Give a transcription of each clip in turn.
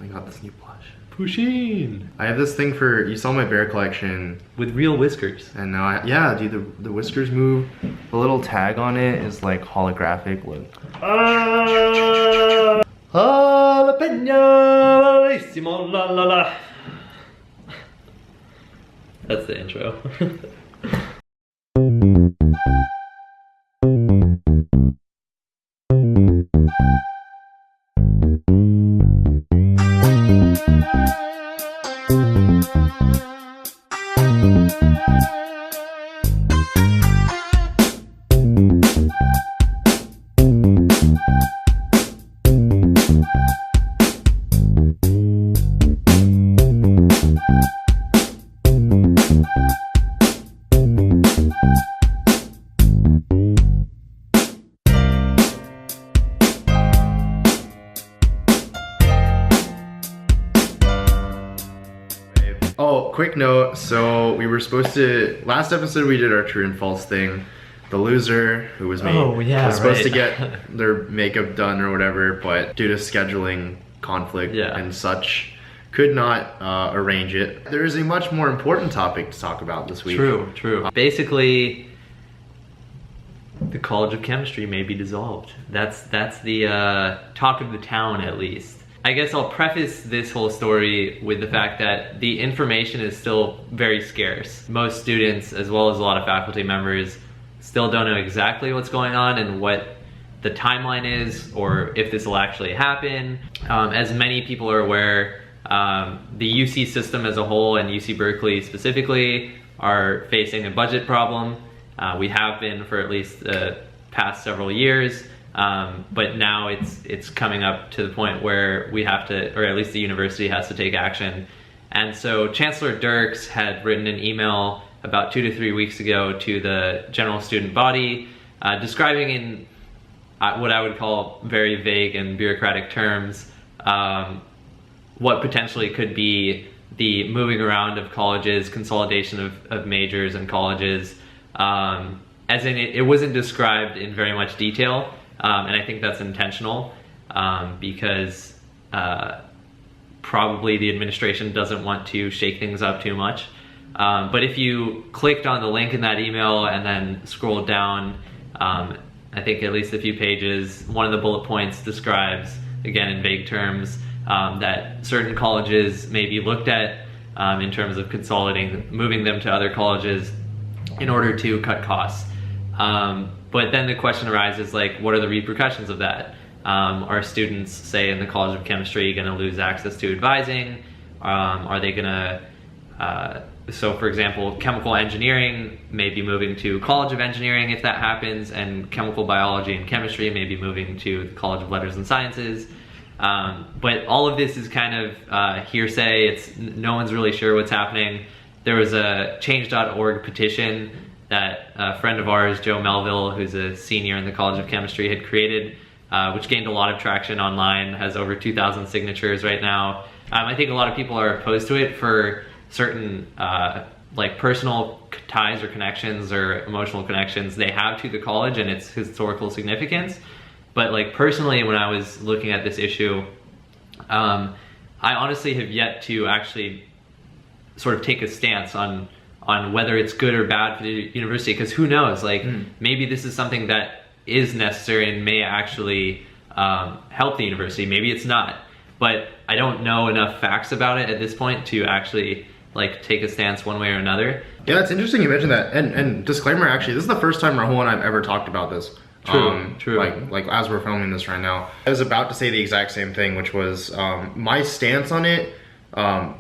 got this new plush. Pusheen! I have this thing for, you saw my bear collection. With real whiskers. And now yeah, dude, the whiskers move. The little tag on it is like holographic. Look. Jalapeno, la la la. That's the intro. Oh, quick note, so we were supposed to, last episode we did our true and false thing. The loser, who was me, was supposed to get their makeup done or whatever, but due to scheduling conflict and such, could not arrange it. There is a much more important topic to talk about this week. True. Basically, the College of Chemistry may be dissolved. That's the talk of the town, at least. I guess I'll preface this whole story with the fact that the information is still very scarce. Most students, as well as a lot of faculty members, still don't know exactly what's going on and what the timeline is, or if this will actually happen. As many people are aware, the UC system as a whole, and UC Berkeley specifically, are facing a budget problem. We have been for at least the past several years. But now it's coming up to the point where we have to, or at least the university has to take action. And so Chancellor Dirks had written an email about 2 to 3 weeks ago to the general student body, describing in what I would call very vague and bureaucratic terms what potentially could be the moving around of colleges, consolidation of majors and colleges, as in it wasn't described in very much detail. And I think that's intentional because probably the administration doesn't want to shake things up too much. But if you clicked on the link in that email and then scrolled down, I think at least a few pages, one of the bullet points describes, again in vague terms, that certain colleges may be looked at in terms of consolidating, moving them to other colleges in order to cut costs. But then the question arises, like, what are the repercussions of that? Are students, say in the College of Chemistry, going to lose access to advising? Are they going to, so for example, chemical engineering may be moving to College of Engineering if that happens, and chemical biology and chemistry may be moving to the College of Letters and Sciences. But all of this is kind of hearsay. No one's really sure what's happening. There was a change.org petition that a friend of ours, Joe Melville, who's a senior in the College of Chemistry, had created, which gained a lot of traction online, has over 2,000 signatures right now. I think a lot of people are opposed to it for certain like personal ties or connections or emotional connections they have to the college and its historical significance. But like personally, when I was looking at this issue, I honestly have yet to actually sort of take a stance on whether it's good or bad for the university, because who knows, like maybe this is something that is necessary and may actually help the university, maybe it's not, but I don't know enough facts about it at this point to actually like take a stance one way or another. Yeah, it's interesting you mentioned that, and disclaimer, actually, this is the first time Rahul and I've ever talked about this. True. Like as we're filming this right now, I was about to say the exact same thing, which was my stance on it.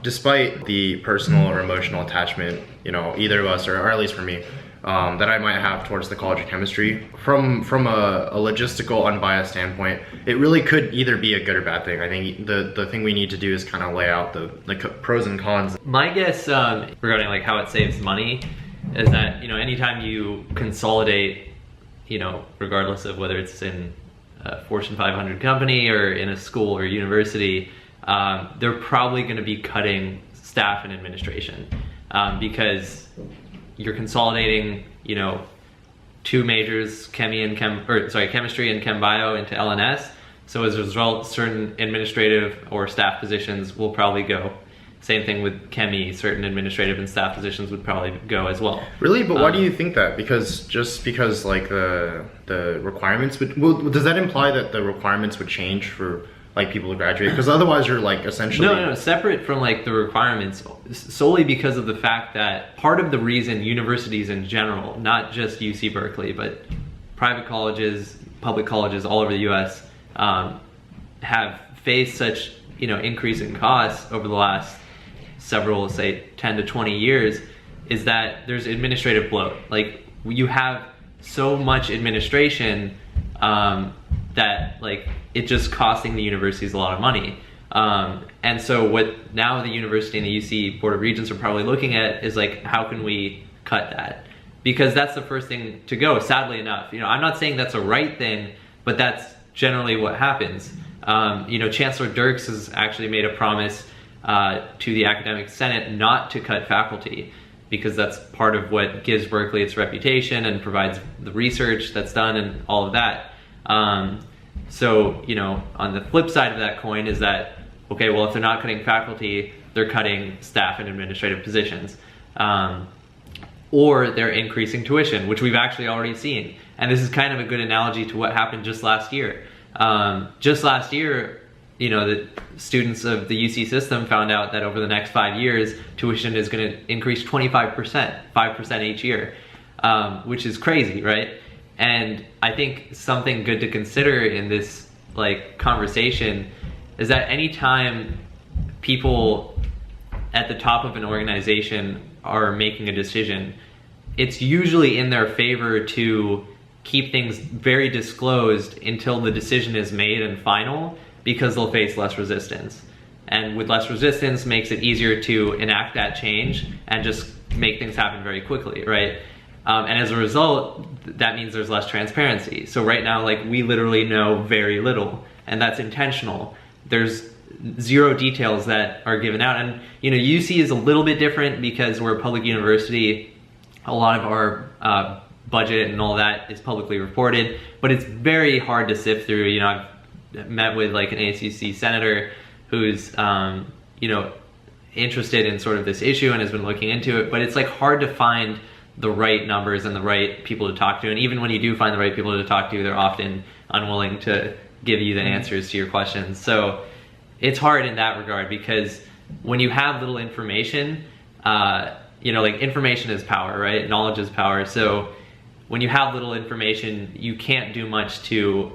Despite the personal or emotional attachment, you know, either of us, or at least for me, that I might have towards the College of Chemistry, from a logistical, unbiased standpoint, it really could either be a good or bad thing. I think the thing we need to do is kind of lay out the pros and cons. My guess regarding like how it saves money is that, you know, anytime you consolidate, you know, regardless of whether it's in a Fortune 500 company or in a school or university, they're probably going to be cutting staff and administration because you're consolidating, you know, two majors, chemistry and chem bio into LNS. So as a result, certain administrative or staff positions will probably go. Same thing with ChemE, certain administrative and staff positions would probably go as well. Really? But why do you think that? Because like the requirements would, well, does that imply that the requirements would change for like people to graduate? Because otherwise you're like essentially... No, separate from like the requirements, solely because of the fact that part of the reason universities in general, not just UC Berkeley, but private colleges, public colleges all over the US, have faced such, increase in costs over the last several, say 10 to 20 years, is that there's administrative bloat. Like you have so much administration that like it's just costing the universities a lot of money. And so what now the university and the UC Board of Regents are probably looking at is like, how can we cut that? Because that's the first thing to go, sadly enough. I'm not saying that's a right thing, but that's generally what happens. Chancellor Dirks has actually made a promise to the academic senate not to cut faculty, because that's part of what gives Berkeley its reputation and provides the research that's done and all of that. So, on the flip side of that coin is that, okay, well, if they're not cutting faculty, they're cutting staff and administrative positions. Or they're increasing tuition, which we've actually already seen. And this is kind of a good analogy to what happened just last year. Just last year, the students of the UC system found out that over the next 5 years, tuition is going to increase 25%, 5% each year, which is crazy, right? And I think something good to consider in this conversation is that anytime people at the top of an organization are making a decision, it's usually in their favor to keep things very disclosed until the decision is made and final, because they'll face less resistance. And with less resistance makes it easier to enact that change and just make things happen very quickly, right? And as a result, that means there's less transparency. So right now, we literally know very little, and that's intentional. There's zero details that are given out. And UC is a little bit different because we're a public university. A lot of our budget and all that is publicly reported, but it's very hard to sift through. I've met with an ACC senator who's interested in sort of this issue and has been looking into it, but it's hard to find the right numbers and the right people to talk to. And even when you do find the right people to talk to, they're often unwilling to give you the answers to your questions. So it's hard in that regard, because when you have little information, information is power, right? Knowledge is power. So when you have little information, you can't do much to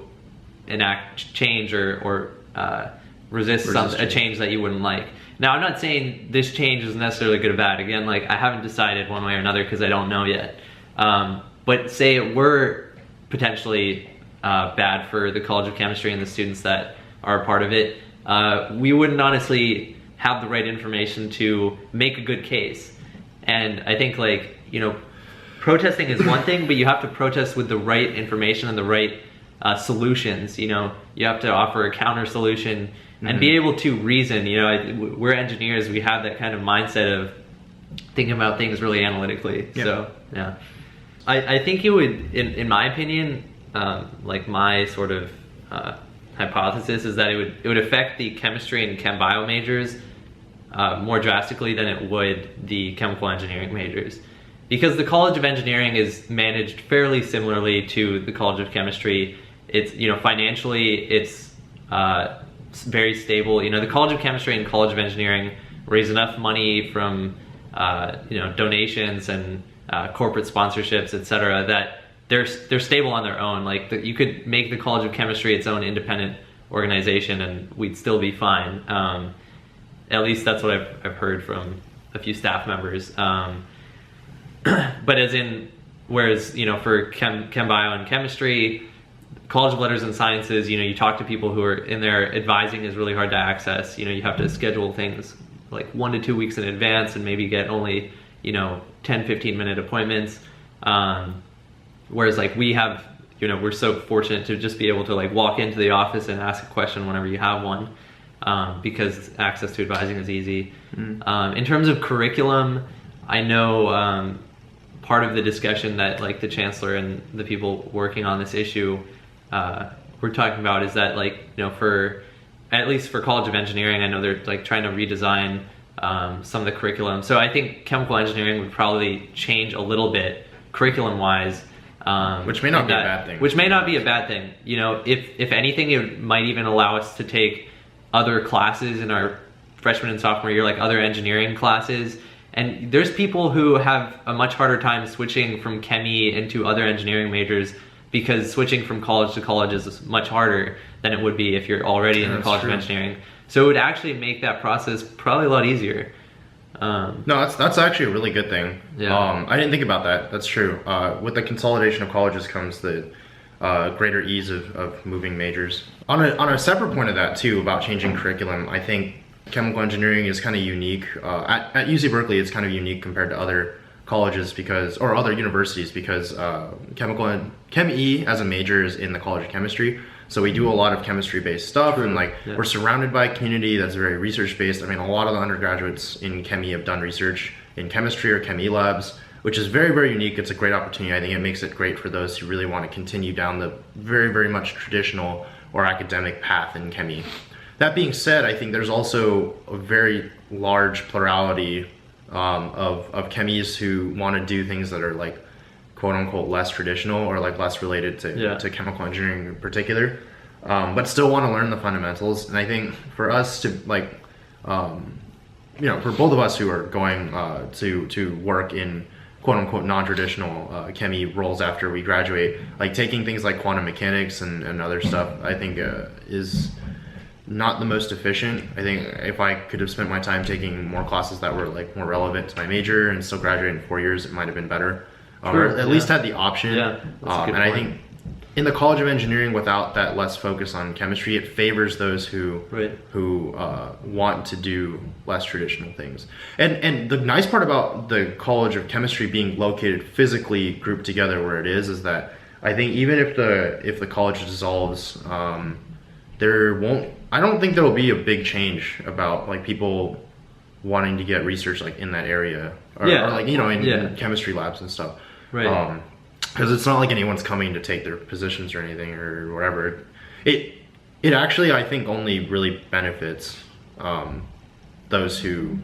enact change or resist a change that you wouldn't like. Now, I'm not saying this change is necessarily good or bad. Again, I haven't decided one way or another because I don't know yet. But say it were potentially bad for the College of Chemistry and the students that are a part of it, we wouldn't honestly have the right information to make a good case. And I think protesting is one thing, but you have to protest with the right information and the right solutions. You have to offer a counter solution and be able to reason. We're engineers, we have that kind of mindset of thinking about things really analytically. Yeah. So yeah, I think it would, in my opinion, my sort of hypothesis is that it would affect the chemistry and chem bio majors more drastically than it would the chemical engineering majors, because the College of Engineering is managed fairly similarly to the College of Chemistry. It's financially it's very stable. The College of Chemistry and College of Engineering raise enough money from donations and corporate sponsorships, etc., that they're stable on their own. You could make the College of Chemistry its own independent organization and we'd still be fine. At least that's what I've heard from a few staff members. But whereas for chem bio and chemistry, College of Letters and Sciences, you talk to people who are in there. Advising is really hard to access. You have to schedule things 1 to 2 weeks in advance and maybe get only 10-15 minute appointments. Whereas we have, we're so fortunate to just be able to walk into the office and ask a question whenever you have one, because access to advising is easy. In terms of curriculum, I know part of the discussion that the chancellor and the people working on this issue we're talking about is that, like, you know, for at least for College of Engineering, I know they're like trying to redesign some of the curriculum. So I think chemical engineering would probably change a little bit curriculum wise. Which may not be a bad thing. Which may not be a bad thing. You know, if anything, it might even allow us to take other classes in our freshman and sophomore year, like other engineering classes. And there's people who have a much harder time switching from ChemE into other engineering majors, because switching from college to college is much harder than it would be if you're already in the College of Engineering. So it would actually make that process probably a lot easier. No, that's actually a really good thing. Yeah. I didn't think about that. That's true. With the consolidation of colleges comes the greater ease of moving majors. On a separate point of that too, about changing curriculum, I think chemical engineering is kind of unique. At UC Berkeley, it's kind of unique compared to other colleges or other universities, because ChemE as a major is in the College of Chemistry. So we do a lot of chemistry-based stuff, and like we're surrounded by a community that's very research-based. I mean, a lot of the undergraduates in ChemE have done research in chemistry or ChemE labs, which is very, very unique. It's a great opportunity. I think it makes it great for those who really want to continue down the very, very much traditional or academic path in ChemE. That being said, I think there's also a very large plurality of chemies who want to do things that are like quote unquote less traditional, or like less related to chemical engineering in particular, but still want to learn the fundamentals. And I think for us to like, you know, for both of us who are going to work in quote unquote non-traditional ChemE roles after we graduate, like taking things like quantum mechanics and other stuff, I think is not the most efficient. I think if I could have spent my time taking more classes that were like more relevant to my major and still graduate in 4 years, it might have been better. Or at least had the option. Yeah, that's a good point. I think in the College of Engineering, without that less focus on chemistry, it favors those who want to do less traditional things. And the nice part about the College of Chemistry being located physically grouped together where it is that I think even if the college dissolves, I don't think there will be a big change about like people wanting to get research like in that area, or like, you know, in chemistry labs and stuff. Right. Because it's not like anyone's coming to take their positions or anything or whatever. It actually, I think, only really benefits those who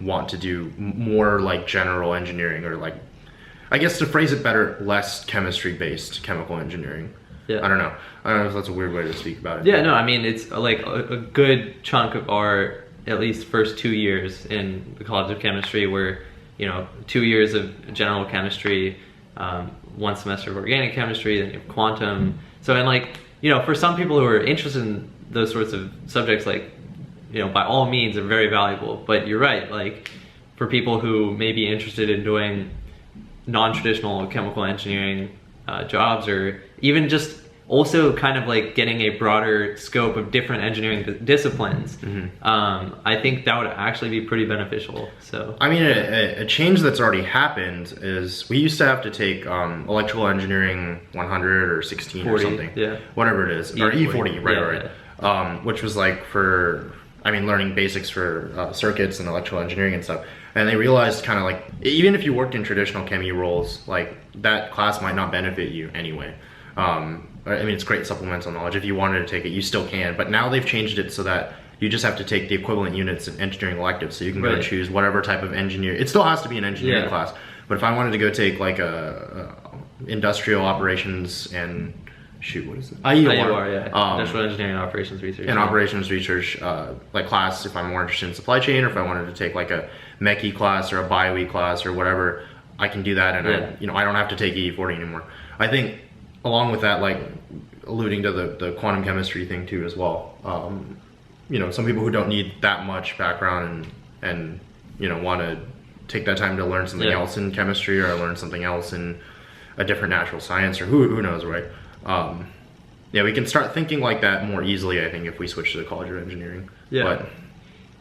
want to do more like general engineering, or like, I guess to phrase it better, less chemistry-based chemical engineering. Yeah. I don't know if that's a weird way to speak about it. Yeah, no, I mean, it's like a good chunk of our at least first 2 years in the College of Chemistry were, you know, 2 years of general chemistry, 1 semester of organic chemistry, then you have quantum. So, and like, you know, for some people who are interested in those sorts of subjects, like, you know, by all means are very valuable. But you're right, like for people who may be interested in doing non-traditional chemical engineering jobs, or even just also kind of like getting a broader scope of different engineering disciplines, I think that would actually be pretty beneficial. So I mean, a change that's already happened is we used to have to take electrical engineering 100 or 16 40, or something, whatever it is, or E40, right, which was like for, I mean, learning basics for circuits and electrical engineering and stuff. And they realized kind of like, even if you worked in traditional ChemE roles, like that class might not benefit you anyway. I mean, it's great supplemental knowledge. If you wanted to take it, you still can. But now they've changed it so that you just have to take the equivalent units in engineering electives. So you can go choose whatever type of engineer. It still has to be an engineering class. But if I wanted to go take like a industrial operations and shoot, what is it? IUR, Industrial Engineering and Operations Research. And operations research like class, if I'm more interested in supply chain, or if I wanted to take like a mechie class or a bio class or whatever, I can do that. And I don't have to take E40 anymore. I think along with that, like alluding to the quantum chemistry thing too as well, you know, some people who don't need that much background and you know, want to take that time to learn something else in chemistry, or learn something else in a different natural science, or who knows, right? We can start thinking like that more easily, I think, if we switch to the College of Engineering. But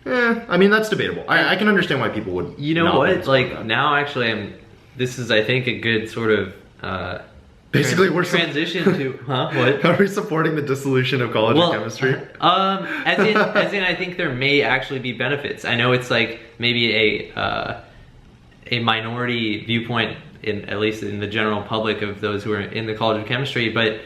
I mean, that's debatable. I can understand why people would. You know what? Like now, actually, this is, I think, a good sort of basically we're transition to what? Are we supporting the dissolution of College of Chemistry? As in, I think there may actually be benefits. I know it's like maybe a minority viewpoint, in at least in the general public of those who are in the College of Chemistry, but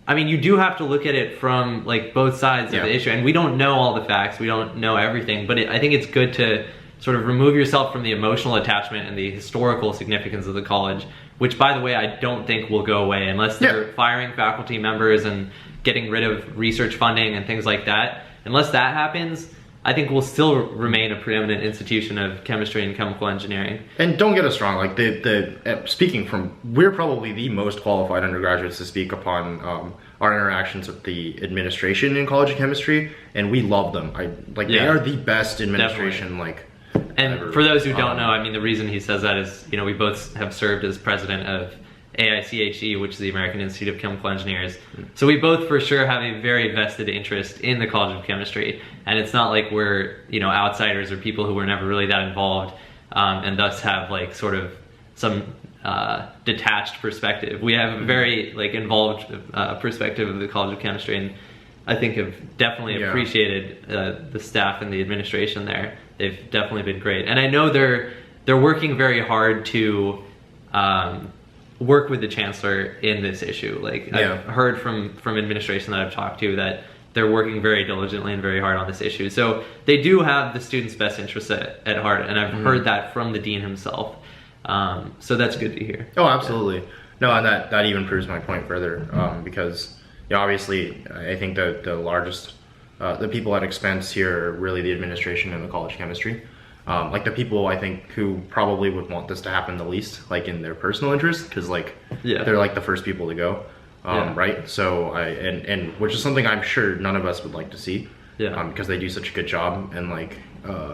I mean, you do have to look at it from like both sides of the issue, and we don't know all the facts, we don't know everything, but I think it's good to sort of remove yourself from the emotional attachment and the historical significance of the college, which, by the way, I don't think will go away unless they're firing faculty members and getting rid of research funding and things like that. Unless that happens, I think we'll still remain a preeminent institution of chemistry and chemical engineering. And don't get us wrong, like speaking from, we're probably the most qualified undergraduates to speak upon our interactions with the administration in College of Chemistry, and we love them. They are the best administration, And ever. For those who don't know, I mean, the reason he says that is, we both have served as president of AICHE, which is the American Institute of Chemical Engineers. So we both for sure have a very vested interest in the College of Chemistry. And it's not like we're, outsiders or people who were never really that involved, and thus have like sort of some detached perspective. We have a very involved perspective of the College of Chemistry, and I think have definitely appreciated the staff and the administration there. They've definitely been great. And I know they're working very hard to work with the chancellor in this issue. I've heard from administration that I've talked to that they're working very diligently and very hard on this issue. So they do have the students' best interests at heart, and I've heard that from the dean himself. So that's good to hear. Oh, absolutely. No, and that even proves my point further, because obviously I think the largest, the people at expense here are really the administration and the College of Chemistry. The people I think who probably would want this to happen the least, in their personal interest, because they're the first people to go, right? So and which is something I'm sure none of us would like to see, because they do such a good job, and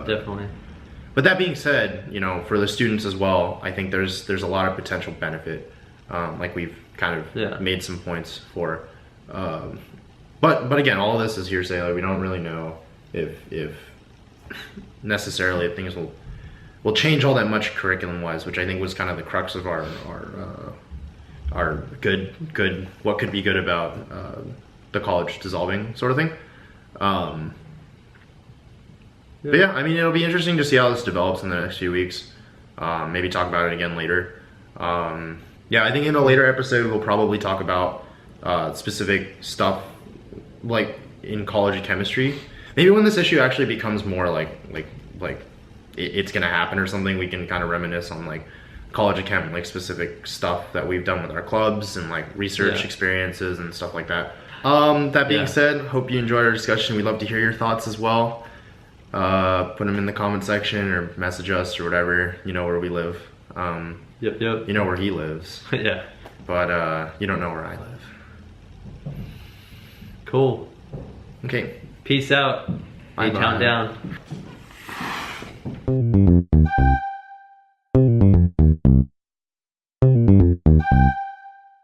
definitely. But that being said, for the students as well, I think there's a lot of potential benefit, we've kind of made some points for, but again, all of this is hearsay. We don't really know if necessarily if things will change all that much curriculum wise, which I think was kind of the crux of our good what could be good about the college dissolving sort of thing. But yeah, I mean, it'll be interesting to see how this develops in the next few weeks. Maybe talk about it again later. Yeah, I think in a later episode we'll probably talk about specific stuff in College of Chemistry. Maybe when this issue actually becomes more it's gonna happen or something, we can kind of reminisce on College of Chem, specific stuff that we've done with our clubs and research experiences and stuff like that. That being said, hope you enjoyed our discussion. We'd love to hear your thoughts as well. Put them in the comment section or message us or whatever. You know where we live. Yep. You know where he lives. Yeah. But you don't know where I live. Cool. Okay. Peace out. Bye-bye. Count down.